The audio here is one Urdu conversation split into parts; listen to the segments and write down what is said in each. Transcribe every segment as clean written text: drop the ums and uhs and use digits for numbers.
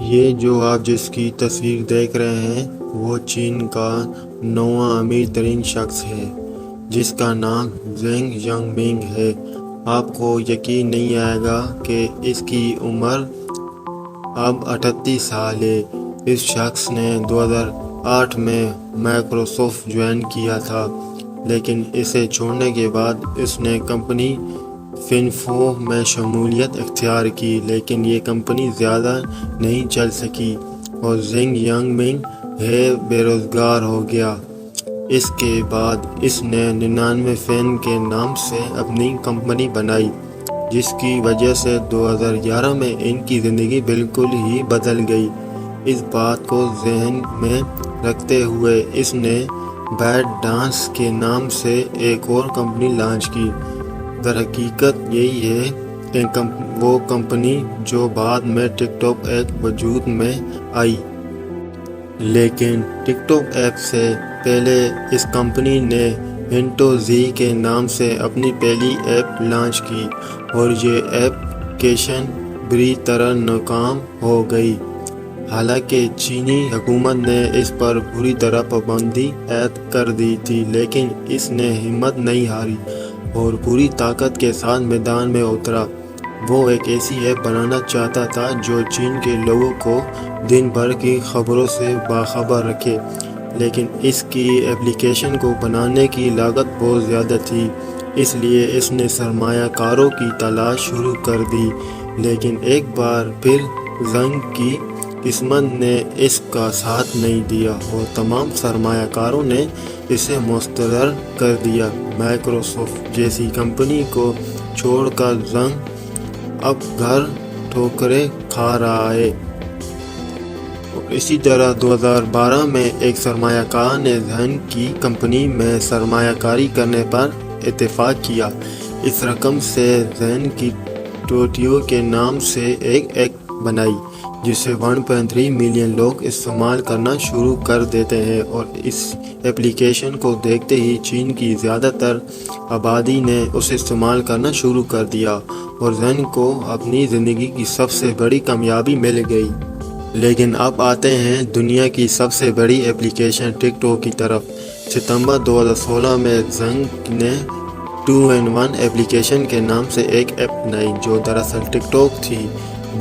یہ جو آپ جس کی تصویر دیکھ رہے ہیں وہ چین کا 9واں امیر ترین شخص ہے جس کا نام زینگ ینگ منگ ہے۔ آپ کو یقین نہیں آئے گا کہ اس کی عمر اب 38 سال ہے۔ اس شخص نے 2008 میں مائیکروسافٹ جوائن کیا تھا، لیکن اسے چھوڑنے کے بعد اس نے کمپنی فنفو میں شمولیت اختیار کی، لیکن یہ کمپنی زیادہ نہیں چل سکی اور زینگ ینگ منگ بے روزگار ہو گیا۔ اس کے بعد اس نے 99 فین کے نام سے اپنی کمپنی بنائی، جس کی وجہ سے 2011 میں ان کی زندگی بالکل ہی بدل گئی۔ اس بات کو ذہن میں رکھتے ہوئے اس نے بائٹ ڈانس کے نام سے ایک اور کمپنی لانچ کی۔ درحقیقت یہی ہے کہ وہ کمپنی جو بعد میں ٹک ٹاک ایپ وجود میں آئی، لیکن ٹک ٹاک ایپ سے پہلے اس کمپنی نے ہنٹو زی کے نام سے اپنی پہلی ایپ لانچ کی اور یہ ایپلیکیشن بری طرح ناکام ہو گئی۔ حالانکہ چینی حکومت نے اس پر پوری طرح پابندی عائد کر دی تھی، لیکن اس نے ہمت نہیں ہاری اور پوری طاقت کے ساتھ میدان میں اترا۔ وہ ایک ایسی ایپ بنانا چاہتا تھا جو چین کے لوگوں کو دن بھر کی خبروں سے باخبر رکھے، لیکن اس کی ایپلیکیشن کو بنانے کی لاگت بہت زیادہ تھی۔ اس لیے اس نے سرمایہ کاروں کی تلاش شروع کر دی، لیکن ایک بار پھر زینگ کی قسمت نے اس کا ساتھ نہیں دیا اور تمام سرمایہ کاروں نے اسے مسترد کر دیا۔ مائیکروسافٹ جیسی کمپنی کو چھوڑ کر زینگ اب گھر ٹھوکریں کھا رہا ہے۔ اور اسی طرح 2012 میں ایک سرمایہ کار نے زینگ کی کمپنی میں سرمایہ کاری کرنے پر اتفاق کیا۔ اس رقم سے زینگ کی ٹوٹیو کے نام سے ایک ایپ بنائی جسے 1.3 ملین لوگ استعمال کرنا شروع کر دیتے ہیں، اور اس ایپلیکیشن کو دیکھتے ہی چین کی زیادہ تر آبادی نے اسے استعمال کرنا شروع کر دیا اور زینگ کو اپنی زندگی کی سب سے بڑی کامیابی مل گئی۔ لیکن اب آتے ہیں دنیا کی سب سے بڑی ایپلیکیشن ٹک ٹاک کی طرف۔ ستمبر 2016 میں زینگ نے 2in1 ایپلیکیشن کے نام سے ایک ایپ بنائی جو دراصل ٹک ٹاک تھی۔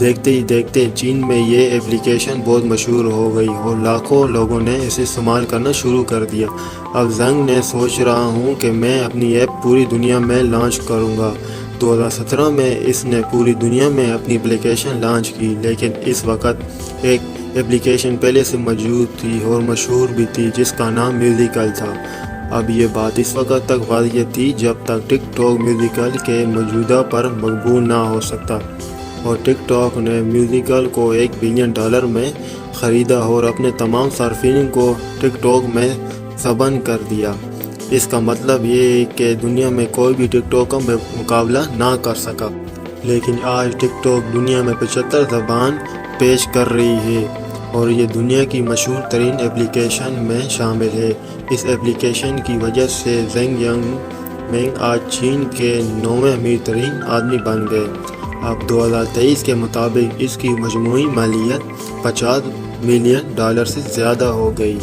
دیکھتے ہی دیکھتے چین میں یہ ایپلیکیشن بہت مشہور ہو گئی اور لاکھوں لوگوں نے اسے استعمال کرنا شروع کر دیا۔ اب زینگ نے سوچ رہا ہوں کہ میں اپنی ایپ پوری دنیا میں لانچ کروں گا۔ 2017 میں اس نے پوری دنیا میں اپنی ایپلیکیشن لانچ کی، لیکن اس وقت ایک ایپلیکیشن پہلے سے موجود تھی اور مشہور بھی تھی جس کا نام میوزیکل تھا۔ اب یہ بات اس وقت تک واضح تھی جب تک ٹک ٹاک میوزیکل کے موجودہ پر مقبول نہ ہو سکتا، اور ٹک ٹاک نے میوزیکل کو $1 بلین میں خریدا اور اپنے تمام صارفین کو ٹک ٹاک میں سبن کر دیا۔ اس کا مطلب یہ ہے کہ دنیا میں کوئی بھی ٹک ٹاک کا مقابلہ نہ کر سکا۔ لیکن آج ٹک ٹاک دنیا میں 75 زبان پیش کر رہی ہے اور یہ دنیا کی مشہور ترین ایپلیکیشن میں شامل ہے۔ اس ایپلیکیشن کی وجہ سے زینگ ینگ منگ آج چین کے 9ویں امیر ترین آدمی بن گئے۔ اب 2023 کے مطابق اس کی مجموعی مالیت $50 ملین سے زیادہ ہو گئی۔